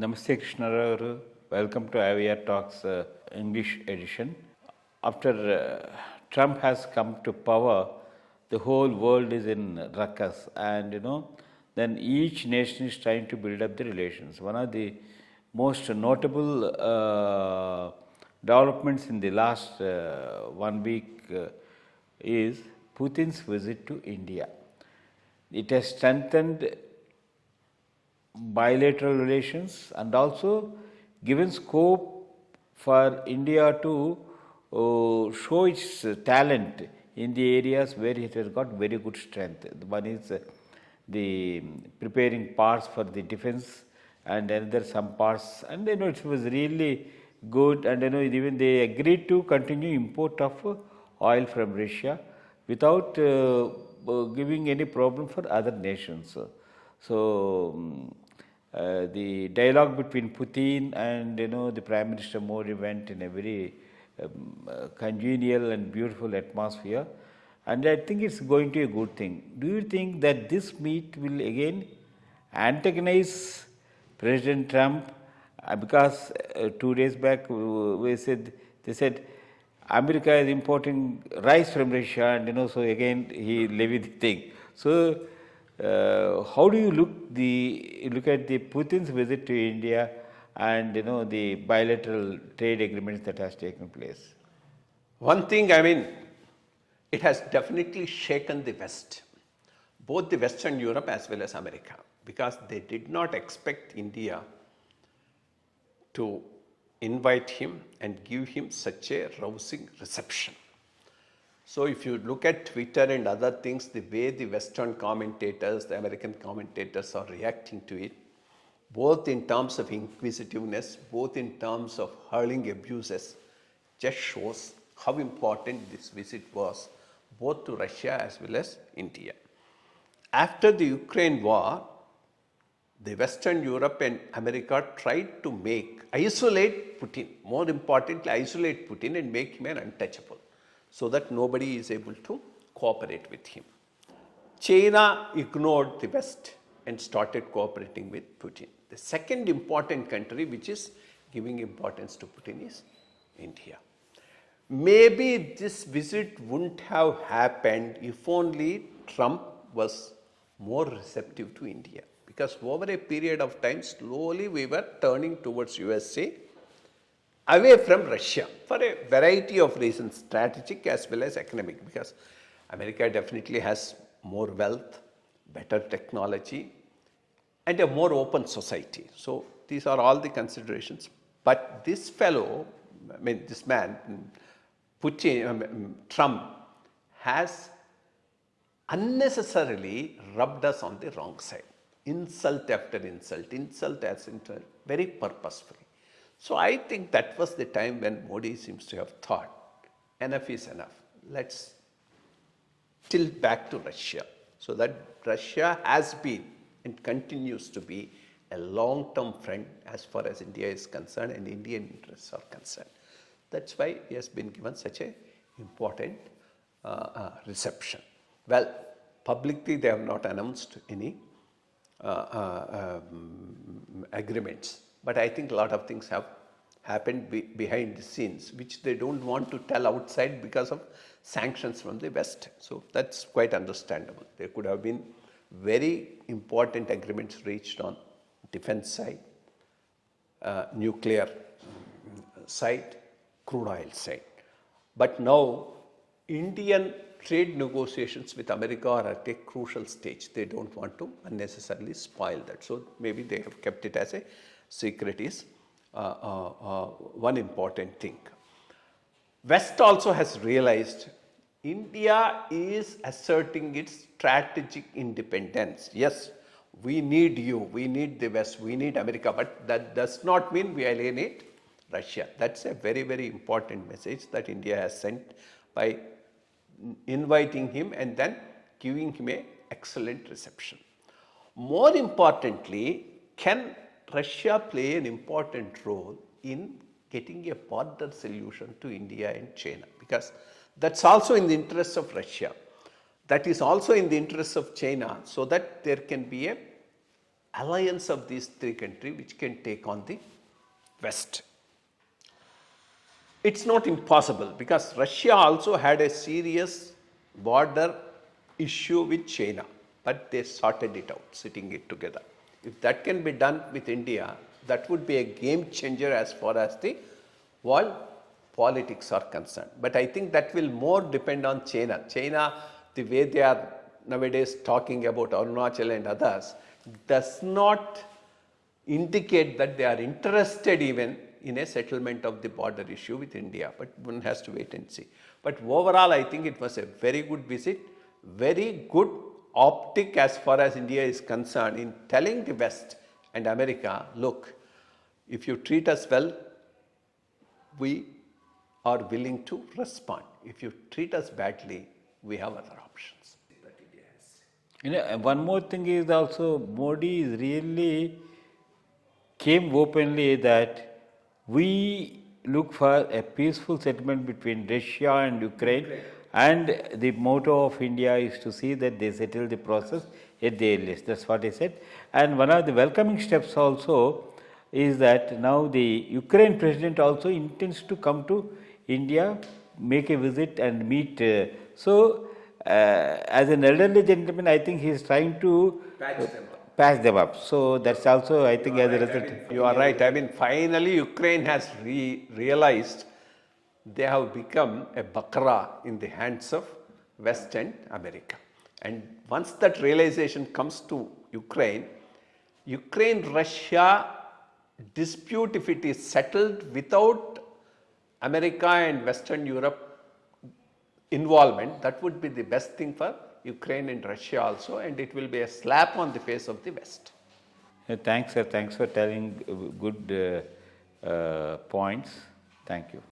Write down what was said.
Namaste Krishna Rao. Welcome to IYR Talks English edition. After Trump has come to power, the whole world is in ruckus, and then each nation is trying to build up the relations. One of the most notable developments in the last 1 week is Putin's visit to India. It has strengthened bilateral relations and also given scope for India to show its talent in the areas where it has got very good strength. One is the preparing parts for the defense, and another some parts, and it was really good, and even they agreed to continue import of oil from Russia without giving any problem for other nations. So the dialogue between Putin and the Prime Minister Modi went in a very congenial and beautiful atmosphere, and I think it's going to be a good thing. Do you think that this meet will again antagonize President Trump? Because 2 days back they said America is importing rice from Russia, and so again he levied the thing. So how do you look at the Putin's visit to India and the bilateral trade agreements that has taken place? One thing, it has definitely shaken the West, both the Western Europe as well as America, because they did not expect India to invite him and give him such a rousing reception. So if you look at Twitter and other things, the way the Western commentators, the American commentators are reacting to it, both in terms of inquisitiveness, both in terms of hurling abuses, just shows how important this visit was, both to Russia as well as India. After the Ukraine war, the Western Europe and America tried to isolate Putin, more importantly isolate Putin and make him an untouchable, so that nobody is able to cooperate with him. China ignored the West and started cooperating with Putin. The second important country which is giving importance to Putin is India. Maybe this visit wouldn't have happened if only Trump was more receptive to India. Because over a period of time, slowly we were turning towards USA, away from Russia for a variety of reasons, strategic as well as economic, because America definitely has more wealth, better technology, and a more open society. So these are all the considerations. But this fellow, this man, Trump, has unnecessarily rubbed us on the wrong side. Insult after insult, insult as insult, very purposefully. So I think that was the time when Modi seems to have thought, enough is enough. Let's tilt back to Russia. So that Russia has been and continues to be a long-term friend as far as India is concerned and Indian interests are concerned. That's why he has been given such an important reception. Well, publicly they have not announced any agreements, but I think a lot of things have happened behind the scenes which they don't want to tell outside because of sanctions from the West. So that's quite understandable. There could have been very important agreements reached on defense side, nuclear side, crude oil side. But now Indian trade negotiations with America are at a crucial stage. They don't want to unnecessarily spoil that. So maybe they have kept it as a secret is one important thing. West also has realized India is asserting its strategic independence. Yes, we need you, we need the West, we need America, but that does not mean we alienate Russia. That's a very, very important message that India has sent by inviting him and then giving him an excellent reception. More importantly, can Russia play an important role in getting a border solution to India and China? Because that's also in the interest of Russia. That is also in the interest of China, so that there can be a alliance of these three countries which can take on the West. It's not impossible because Russia also had a serious border issue with China, but they sorted it out, sitting it together. If that can be done with India, that would be a game changer as far as the world politics are concerned. But I think that will more depend on China. China, the way they are nowadays talking about Arunachal and others, does not indicate that they are interested even in a settlement of the border issue with India, but one has to wait and see. But overall, I think it was a very good visit, very good optic as far as India is concerned in telling the West and America, look, if you treat us well, we are willing to respond. If you treat us badly, we have other options. One more thing is also Modi is really came openly that we look for a peaceful settlement between Russia and Ukraine, and the motto of India is to see that they settle the process at the earliest. That's what he said. And one of the welcoming steps also is that now the Ukraine president also intends to come to India, make a visit and meet. As an elderly gentleman, I think he is trying to patch them up. So that's also, I think, as a result. You are right. I mean, finally, Ukraine has realized they have become a bakra in the hands of West and America. And once that realization comes to Ukraine, Ukraine-Russia dispute, if it is settled without America and Western Europe involvement, that would be the best thing for Ukraine and Russia also, and it will be a slap on the face of the West. Thanks, sir. Thanks for telling good points. Thank you.